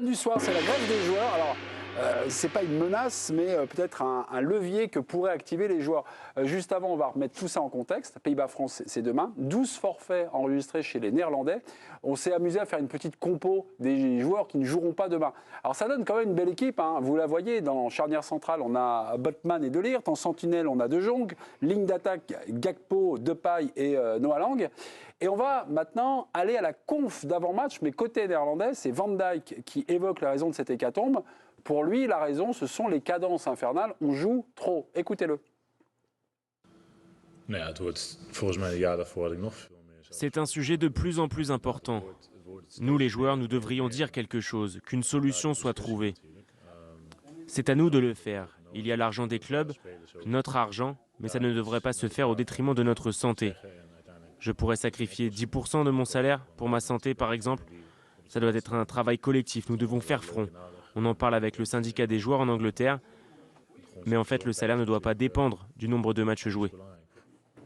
du soir, c'est la grève des joueurs. Alors, c'est pas une menace, mais peut-être un levier que pourraient activer les joueurs. Juste avant, on va remettre tout ça en contexte. Pays-Bas-France, c'est demain. 12 forfaits enregistrés chez les Néerlandais. On s'est amusé à faire une petite compo des joueurs qui ne joueront pas demain. Alors, ça donne quand même une belle équipe. Hein. Vous la voyez, dans charnière centrale, on a Botman et De Ligt. En sentinelle, on a De Jong. Ligne d'attaque, Gakpo, Depay et Noah Lang. Et on va maintenant aller à la conf d'avant-match, mais côté néerlandais, c'est Van Dijk qui évoque la raison de cette hécatombe. Pour lui, la raison, ce sont les cadences infernales. On joue trop. Écoutez-le. C'est un sujet de plus en plus important. Nous, les joueurs, nous devrions dire quelque chose, qu'une solution soit trouvée. C'est à nous de le faire. Il y a l'argent des clubs, notre argent, mais ça ne devrait pas se faire au détriment de notre santé. Je pourrais sacrifier 10% de mon salaire pour ma santé, par exemple. Ça doit être un travail collectif. Nous devons faire front. On en parle avec le syndicat des joueurs en Angleterre. Mais en fait, le salaire ne doit pas dépendre du nombre de matchs joués.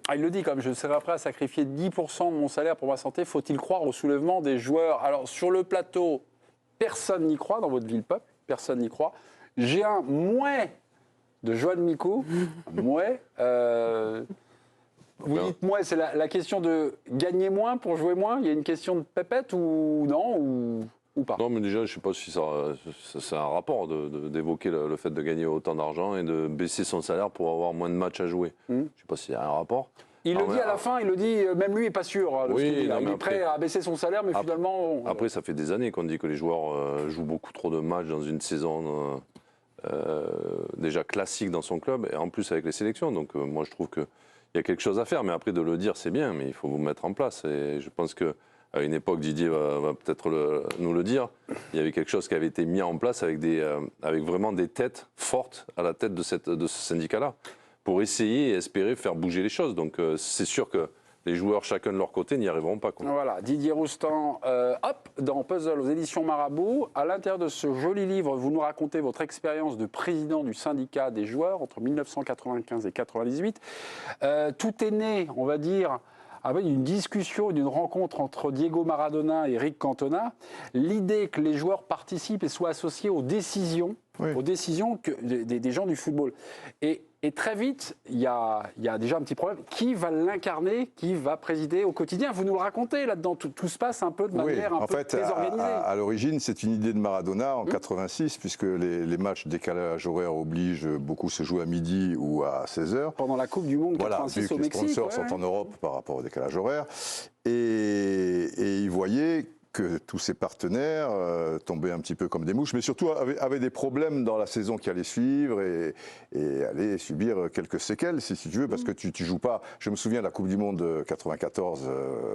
Ah, il le dit, comme je serais prêt à sacrifier 10% de mon salaire pour ma santé. Faut-il croire au soulèvement des joueurs? Alors, sur le plateau, personne n'y croit dans votre ville peuple. Personne n'y croit. J'ai un mouais de Joan Micou. Mouais. Vous dites mouais, c'est la question de gagner moins pour jouer moins? Il y a une question de pépette ou non ou pas? Non, mais déjà, je ne sais pas si c'est un rapport d'évoquer le fait de gagner autant d'argent et de baisser son salaire pour avoir moins de matchs à jouer. Je ne sais pas s'il y a un rapport. Il le dit à la fin, il le dit, même lui n'est pas sûr. Oui, il est prêt à baisser son salaire, mais finalement... Après, ça fait des années qu'on dit que les joueurs jouent beaucoup trop de matchs dans une saison déjà classique dans son club, et en plus avec les sélections. Donc moi, je trouve qu'il y a quelque chose à faire. Mais après, de le dire, c'est bien, mais il faut vous mettre en place. Et je pense que à une époque, Didier va peut-être nous le dire, il y avait quelque chose qui avait été mis en place avec vraiment des têtes fortes à la tête de ce syndicat-là, pour essayer et espérer faire bouger les choses. Donc c'est sûr que les joueurs, chacun de leur côté, n'y arriveront pas. Voilà, Didier Roustan, dans Puzzle aux éditions Marabout. À l'intérieur de ce joli livre, vous nous racontez votre expérience de président du syndicat des joueurs entre 1995 et 1998. Tout est né, on va dire, avec une discussion, d'une rencontre entre Diego Maradona et Eric Cantona, l'idée que les joueurs participent et soient associés aux décisions, des gens du football. Et très vite, il y a déjà un petit problème. Qui va l'incarner? Qui va présider au quotidien? Vous nous le racontez là-dedans. Tout se passe un peu de manière un peu désorganisée. À l'origine, c'est une idée de Maradona en 86, puisque les matchs décalage horaire obligent beaucoup se jouer à midi ou à 16h. Pendant la Coupe du Monde 86 au Mexique. Les sponsors sont en Europe par rapport au décalage horaire. Et ils voyaient que tous ces partenaires tombaient un petit peu comme des mouches, mais surtout avaient des problèmes dans la saison qui allait suivre et allaient subir quelques séquelles, si tu veux, parce que tu joues pas. Je me souviens de la Coupe du Monde 94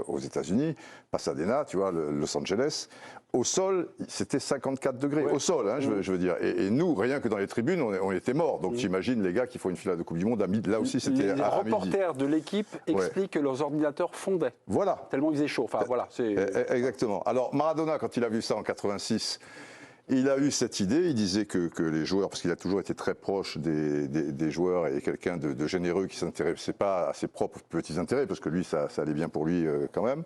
aux États-Unis, Pasadena, tu vois, Los Angeles. Au sol, c'était 54 degrés. Au sol, hein, je veux dire. Et nous, rien que dans les tribunes, on était morts. Donc j'imagine les gars qui font une finale de Coupe du Monde à midi. Là aussi, c'était à midi. Les reporters de l'équipe expliquent que leurs ordinateurs fondaient. Voilà. Tellement ils faisaient chaud. Enfin, voilà. Exactement. Alors Maradona, quand il a vu ça en 86, il a eu cette idée, il disait que les joueurs, parce qu'il a toujours été très proche des joueurs et quelqu'un de généreux qui ne s'intéressait pas à ses propres petits intérêts, parce que lui, ça allait bien pour lui quand même.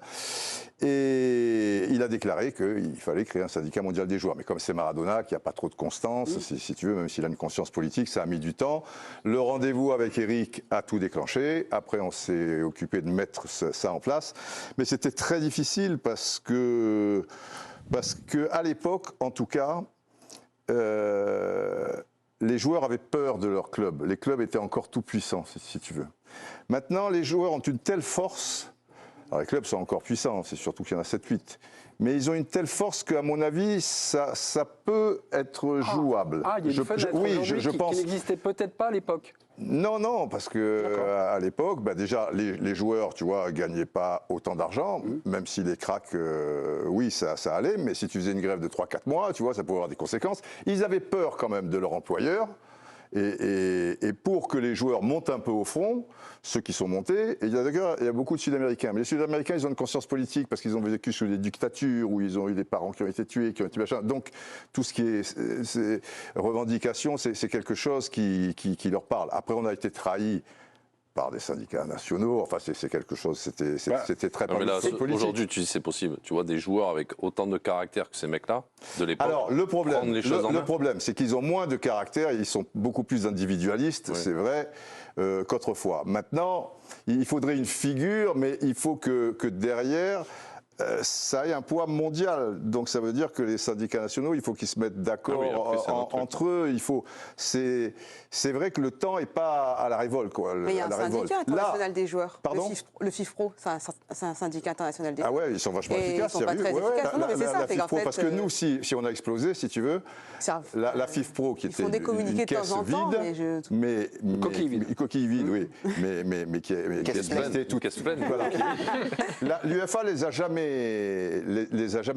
Et il a déclaré qu'il fallait créer un syndicat mondial des joueurs. Mais comme c'est Maradona, qui n'a pas trop de constance, si tu veux, même s'il a une conscience politique, ça a mis du temps. Le rendez-vous avec Eric a tout déclenché. Après, on s'est occupé de mettre ça en place. Mais c'était très difficile parce que à l'époque, en tout cas, les joueurs avaient peur de leur club. Les clubs étaient encore tout puissants, si tu veux. Maintenant, les joueurs ont une telle force. Alors les clubs sont encore puissants, c'est surtout qu'il y en a 7-8. Mais ils ont une telle force qu'à mon avis, ça peut être jouable. Il y a une fenêtre aujourd'hui qui n'existait peut-être pas à l'époque. Non, parce que à l'époque, déjà, les joueurs, tu vois, gagnaient pas autant d'argent, même si les cracks, oui, ça allait, mais si tu faisais une grève de 3-4 mois, tu vois, ça pouvait avoir des conséquences. Ils avaient peur quand même de leur employeur. Et pour que les joueurs montent un peu au front, ceux qui sont montés, et il y a beaucoup de Sud-Américains. Mais les Sud-Américains, ils ont une conscience politique parce qu'ils ont vécu sous des dictatures, où ils ont eu des parents qui ont été tués, qui ont été machin. Donc, tout ce qui est revendication, c'est quelque chose qui leur parle. Après, on a été trahis part des syndicats nationaux. Enfin, c'est quelque chose, c'était très mais là, politique. aujourd'hui, tu dis c'est possible. Tu vois des joueurs avec autant de caractère que ces mecs-là, de l'époque. Alors, le prendre les choses en main. problème, c'est qu'ils ont moins de caractère, ils sont beaucoup plus individualistes, c'est vrai, qu'autrefois. Maintenant, il faudrait une figure, mais il faut que derrière, ça ait un poids mondial. Donc ça veut dire que les syndicats nationaux, il faut qu'ils se mettent d'accord entre eux. C'est vrai que le temps n'est pas à la révolte, quoi. Mais il y a un syndicat international des joueurs. Pardon ? Le FIFPro, c'est un syndicat international des joueurs. Ah ouais, ils sont vachement efficaces. Ils sont pas très efficaces. Non, mais c'est ça. La FIFPro, parce que nous, si on a explosé, si tu veux, la FIFPro qui était une caisse vide, mais coquille vide, oui, mais qui est toute caisse pleine. L'UEFA les a jamais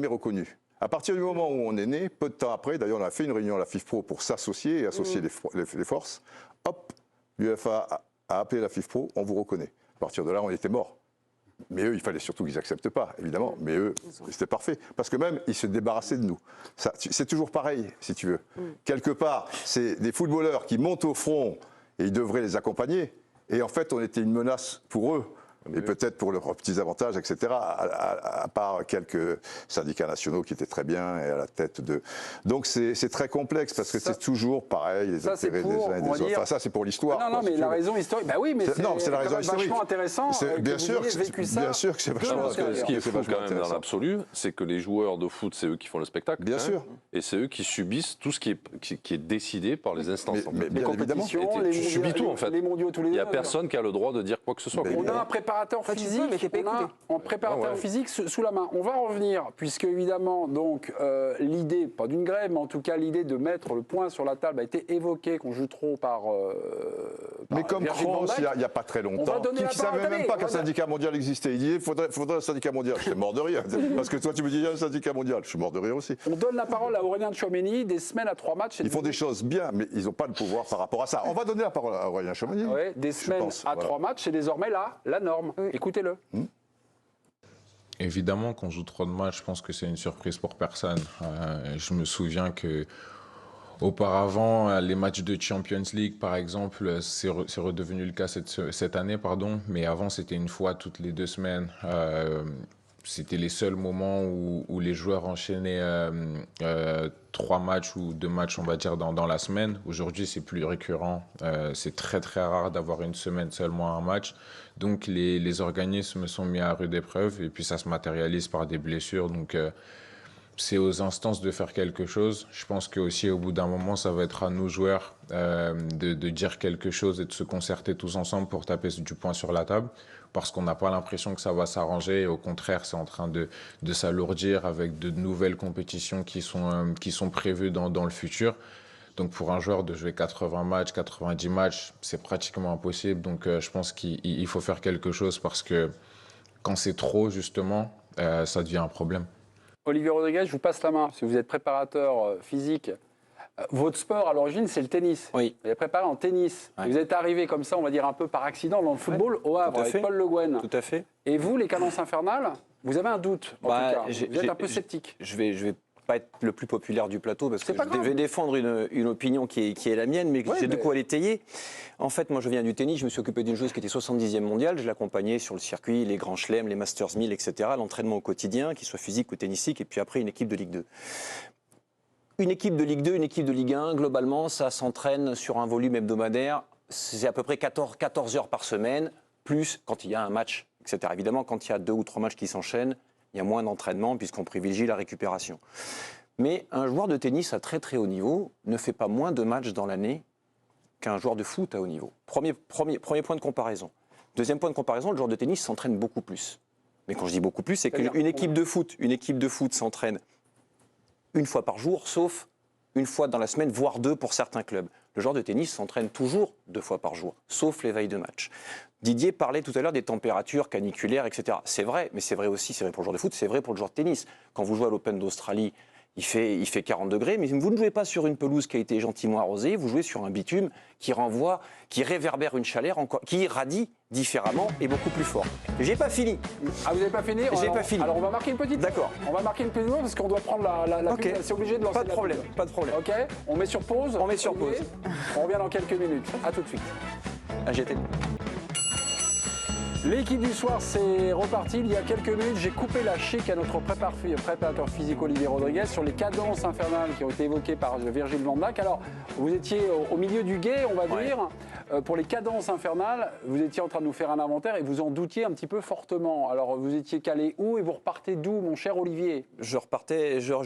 reconnus. À partir du moment où on est né, peu de temps après, d'ailleurs on a fait une réunion à la FIFPro pour s'associer et associer les forces, hop, l'UEFA a appelé la FIFPro, on vous reconnaît. À partir de là, on était morts. Mais eux, il fallait surtout qu'ils n'acceptent pas, évidemment. Mais eux, c'était parfait. Parce que même, ils se débarrassaient de nous. C'est toujours pareil, si tu veux. Quelque part, c'est des footballeurs qui montent au front et ils devraient les accompagner. Et en fait, on était une menace pour eux. Et peut-être pour leurs petits avantages, etc., à part quelques syndicats nationaux qui étaient très bien et à la tête de... Donc c'est très complexe, parce que c'est toujours pareil, les intérêts des uns et des autres. Enfin, ça, c'est pour l'histoire. Non, mais la raison historique... Bah oui, mais c'est la raison historique. Vachement intéressant bien sûr que c'est vachement intéressant. Ce qui est fou quand même dans l'absolu, c'est que les joueurs de foot, c'est eux qui font le spectacle. Bien sûr. Et c'est eux qui subissent tout ce qui est décidé par les instances. Mais bien évidemment. Tu subis tout, en fait. Les mondiaux tous les deux. Il n'y a personne qui a le droit de dire quoi que ce soit. On a un préparateur physique sous la main. On va revenir, puisque évidemment, donc, l'idée, pas d'une grève, mais en tout cas l'idée de mettre le point sur la table a été évoquée, qu'on joue trop par mais comme Kroos, il n'y a pas très longtemps, qui ne savait même pas qu'un syndicat mondial existait. Il dit, il faudrait un syndicat mondial. J'étais mort de rire. Parce que toi, tu me dis, il y a un syndicat mondial. Je suis mort de rire aussi. On donne la parole à Aurélien Tchouameni, des semaines à 3 matchs. Ils font des choses bien, mais ils n'ont pas le pouvoir par rapport à ça. On va donner la parole à Aurélien Tchouameni. Oui, des semaines à 3 matchs, c'est désormais la norme. Écoutez-le. Évidemment, quand on joue trop de matchs, je pense que c'est une surprise pour personne. Je me souviens que auparavant, les matchs de Champions League, par exemple, c'est redevenu le cas cette année, mais avant, c'était une fois toutes les 2 semaines. C'était les seuls moments où les joueurs enchaînaient 3 matchs ou 2 matchs, on va dire, dans la semaine. Aujourd'hui, c'est plus récurrent. C'est très, très rare d'avoir une semaine seulement un match. Donc, les organismes sont mis à rude épreuve et puis ça se matérialise par des blessures. Donc, c'est aux instances de faire quelque chose. Je pense qu'aussi, au bout d'un moment, ça va être à nous, joueurs, de dire quelque chose et de se concerter tous ensemble pour taper du poing sur la table. Parce qu'on n'a pas l'impression que ça va s'arranger. Au contraire, c'est en train de s'alourdir avec de nouvelles compétitions qui sont prévues dans le futur. Donc pour un joueur de jouer 80 matchs, 90 matchs, c'est pratiquement impossible. Donc je pense qu'il faut faire quelque chose parce que quand c'est trop, justement, ça devient un problème. Olivier Rodriguez, je vous passe la main. Si vous êtes préparateur physique, votre sport à l'origine, c'est le tennis. Oui. Vous avez préparé en tennis. Ouais. Vous êtes arrivé comme ça, on va dire un peu par accident dans le football au Havre avec Paul Le Guen. Tout à fait. Et vous, les cadences infernales, vous avez un doute en tout cas. Vous êtes un peu sceptique. Je vais pas être le plus populaire du plateau parce que je vais défendre une opinion qui est la mienne, mais j'ai de quoi l'étayer. En fait, moi je viens du tennis, je me suis occupé d'une joueuse qui était 70e mondiale, je l'accompagnais sur le circuit, les grands chelems, les Masters 1000, etc., l'entraînement au quotidien, qu'il soit physique ou tennistique, et puis après une équipe de Ligue 2. Une équipe de Ligue 2, une équipe de Ligue 1, globalement, ça s'entraîne sur un volume hebdomadaire, c'est à peu près 14 heures par semaine, plus quand il y a un match, etc. Évidemment, quand il y a 2 ou 3 matchs qui s'enchaînent, il y a moins d'entraînement puisqu'on privilégie la récupération. Mais un joueur de tennis à très très haut niveau ne fait pas moins de matchs dans l'année qu'un joueur de foot à haut niveau. Premier point de comparaison. Deuxième point de comparaison, le joueur de tennis s'entraîne beaucoup plus. Mais quand je dis beaucoup plus, c'est qu'une équipe de foot s'entraîne une fois par jour, sauf une fois dans la semaine, voire 2 pour certains clubs. Le joueur de tennis s'entraîne toujours 2 fois par jour, sauf les veilles de match. Didier parlait tout à l'heure des températures caniculaires, etc. C'est vrai, mais c'est vrai aussi, c'est vrai pour le joueur de foot, c'est vrai pour le joueur de tennis. Quand vous jouez à l'Open d'Australie, il fait 40 degrés, mais vous ne jouez pas sur une pelouse qui a été gentiment arrosée, vous jouez sur un bitume qui réverbère une chaleur, qui irradie différemment et beaucoup plus fort. J'ai pas fini. Ah, vous n'avez pas fini? J'ai pas fini. Alors on va marquer une petite. D'accord. On va marquer une petite pause parce qu'on doit prendre la Ok. pub. C'est obligé de lancer. Pas de problème, pas de problème. Ok. On met sur pause. On met sur Olivier. pause. On revient dans quelques minutes. À tout de suite. AGT. L'équipe du soir, c'est reparti. Il y a quelques minutes, j'ai coupé la chic à notre préparateur physique Olivier Rodriguez sur les cadences infernales qui ont été évoquées par Virgile Van Dijk. Alors, vous étiez au milieu du gué, on va dire. Pour les cadences infernales, vous étiez en train de nous faire un inventaire et vous en doutiez un petit peu fortement. Alors, vous étiez calé où et vous repartez d'où, mon cher Olivier? Je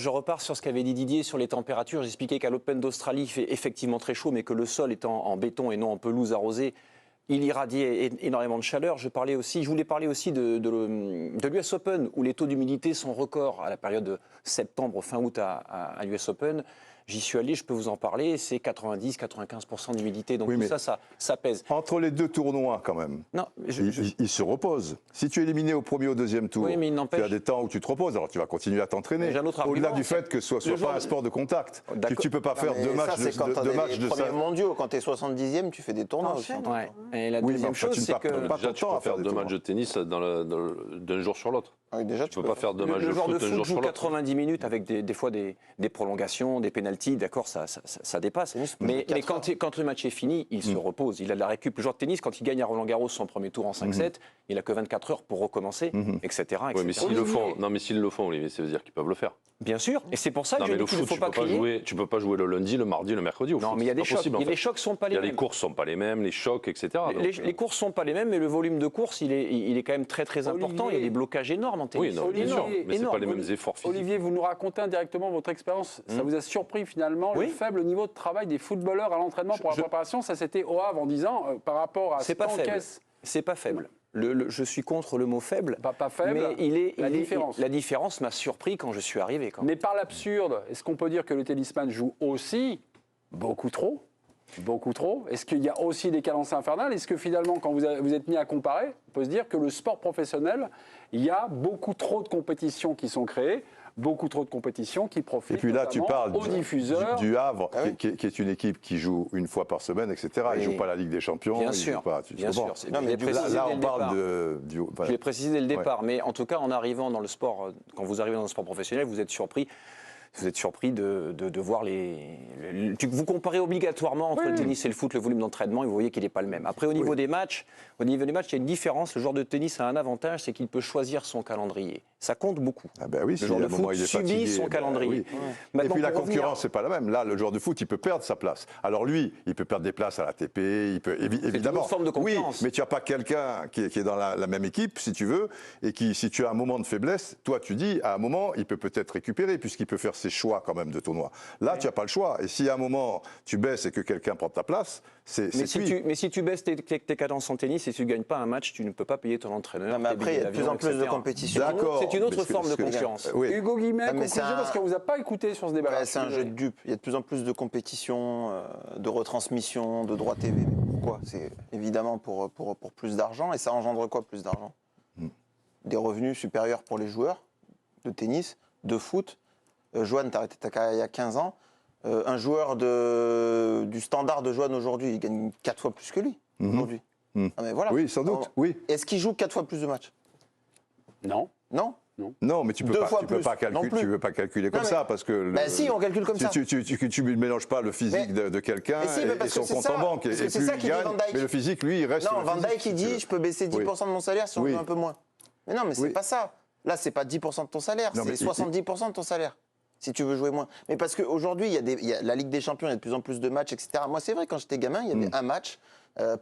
repars sur ce qu'avait dit Didier sur les températures. J'expliquais qu'à l'Open d'Australie, il fait effectivement très chaud, mais que le sol étant en béton et non en pelouse arrosée, il irradiait énormément de chaleur. Je voulais parler aussi de l'US Open, où les taux d'humidité sont records à la période de septembre, fin août à l'US Open. J'y suis allé, je peux vous en parler, c'est 90-95% d'humidité, donc oui, tout ça pèse. Entre les deux tournois, quand même, Non, il se repose. Si tu es éliminé au premier ou au deuxième tour, oui, mais tu as des temps où tu te reposes, alors tu vas continuer à t'entraîner. Au-delà du fait que ce ne soit pas un sport de contact. Tu ne peux pas faire deux matchs de ça. Les premiers mondiaux, quand tu es 70e, tu fais des tournois aussi. Ouais. Et la deuxième chose, c'est que... Déjà, tu peux faire deux matchs de tennis d'un jour sur l'autre. Oui, déjà, tu peux pas faire deux matchs de foot. Le joueur de foot joue 90 minutes avec des fois des prolongations, des pénaltys, d'accord, ça dépasse. Mais quand le match est fini, il se repose, il a de la récup. Le joueur de tennis, quand il gagne à Roland-Garros son premier tour en 5-7, il n'a que 24 heures pour recommencer, etc. Oui, mais s'ils le font, Olivier, ça veut dire qu'ils peuvent le faire. Bien sûr, et c'est pour ça que je dis qu'il ne faut pas crier. Tu peux pas jouer le lundi, le mardi, le mercredi au foot. Non, mais il y a des chocs. Les chocs sont pas les mêmes. Les courses sont pas les mêmes, les chocs, etc. Les courses sont pas les mêmes, mais le volume de course, il est quand même très important. Il y a des blocages énormes en tennis. Oui, non, bien sûr, mais c'est pas les mêmes efforts physiques. Olivier, vous nous racontez indirectement votre expérience. Ça vous a surpris finalement le faible niveau de travail des footballeurs à l'entraînement pour la préparation? Ça, c'était au Havre en disant par rapport à ce qu'encaisse. C'est pas faible. Je suis contre le mot faible. Pas faible, mais la différence m'a surpris quand je suis arrivé. Mais par l'absurde, est-ce qu'on peut dire que le tennisman joue aussi beaucoup trop? Beaucoup trop. Est-ce qu'il y a aussi des cadences infernales? Est-ce que finalement, quand vous êtes mis à comparer, on peut se dire que le sport professionnel, il y a beaucoup trop de compétitions qui sont créées, beaucoup trop de compétitions qui profitent. Et puis là, tu parles aux diffuseurs. Du Havre, qui est une équipe qui joue une fois par semaine, etc. Ils ne jouent pas la Ligue des Champions. Bien sûr. Bien sûr. Non, mais là, on parle du. Je l'ai précisé dès le départ, mais en tout cas, en arrivant dans le sport, quand vous arrivez dans le sport professionnel, vous êtes surpris. Vous êtes surpris de voir vous comparez obligatoirement entre le tennis et le foot, le volume d'entraînement, et vous voyez qu'il n'est pas le même. Après, au niveau des matchs, il y a une différence. Le joueur de tennis a un avantage, c'est qu'il peut choisir son calendrier. Ça compte beaucoup. Ah ben oui, le joueur de foot subit son calendrier. Oui. Et puis la concurrence, c'est pas la même. Là, le joueur de foot, il peut perdre sa place. Alors lui, il peut perdre des places à l'ATP, il peut évidemment. C'est une forme de concurrence. Oui, mais tu n'as pas quelqu'un qui est dans la même équipe, si tu veux, et qui, si tu as un moment de faiblesse, toi, tu dis, à un moment, il peut peut-être récupérer, puisqu'il peut faire ses choix quand même de tournoi. Là, tu n'as pas le choix. Et si à un moment, tu baisses et que quelqu'un prend ta place, c'est mais si tu baisses tes cadences en tennis et si tu ne gagnes pas un match, tu ne peux pas payer ton entraîneur. Non, mais après, il y a de plus en plus de compétition. D'accord. C'est une autre forme de concurrence. Oui. Hugo Guillemet, conclusion, parce qu'on ne vous a pas écouté sur ce débat. C'est un jeu de dupes. Il y a de plus en plus de compétition, de retransmission, de droits TV. Pourquoi? C'est évidemment pour plus d'argent. Et ça engendre quoi, plus d'argent? Des revenus supérieurs pour les joueurs de tennis, de foot. Joanne, tu as arrêté ta carrière il y a 15 ans. Un joueur du standard de Joanne aujourd'hui, il gagne 4 fois plus que lui aujourd'hui. Ah, mais voilà. Oui, sans doute. Oui. Est-ce qu'il joue 4 fois plus de matchs? Non. Non. Non, mais tu ne peux pas calculer comme ça, parce que... si, on calcule comme ça. Tu ne mélanges pas le physique de quelqu'un et son compte en banque. Et plus il gagne, mais le physique, lui, il reste... Non, Van Dijk, il dit, je peux baisser 10% de mon salaire si on joue un peu moins. Mais non, mais c'est pas ça. Là, c'est pas 10% de ton salaire, c'est 70% de ton salaire, si tu veux jouer moins. Mais parce qu'aujourd'hui, il y a la Ligue des Champions, il y a de plus en plus de matchs, etc. Moi, c'est vrai, quand j'étais gamin, il y avait un match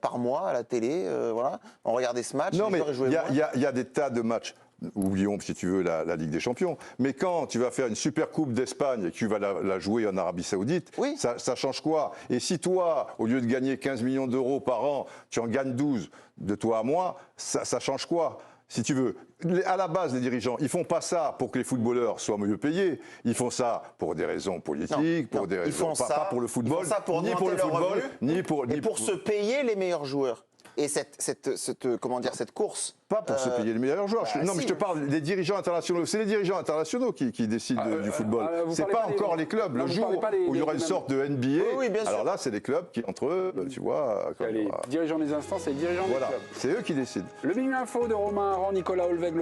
par mois à la télé, voilà. On regardait ce match, non, mais il y a des tas de matchs. Oublions, si tu veux, la Ligue des Champions. Mais quand tu vas faire une super coupe d'Espagne et que tu vas la jouer en Arabie Saoudite, ça change quoi? Et si toi, au lieu de gagner 15 millions d'euros par an, tu en gagnes 12 de toi à moi, ça change quoi? Si tu veux, à la base, les dirigeants, ils font pas ça pour que les footballeurs soient mieux payés. Ils font ça pour des raisons politiques, pour des raisons pas pour le football, ils font ça pour ni pour le football, ni pour se payer les meilleurs joueurs. Et cette course. Pas pour se payer les meilleurs joueurs. Mais je te parle des dirigeants internationaux. C'est les dirigeants internationaux qui décident du football. C'est pas encore les clubs. Le jour où il y aura une sorte de NBA, alors là, c'est les clubs qui, entre eux, tu vois. Les dirigeants des instances et les dirigeants des clubs. C'est eux qui décident. Le Big Info de Romain Aran, Nicolas Olveg.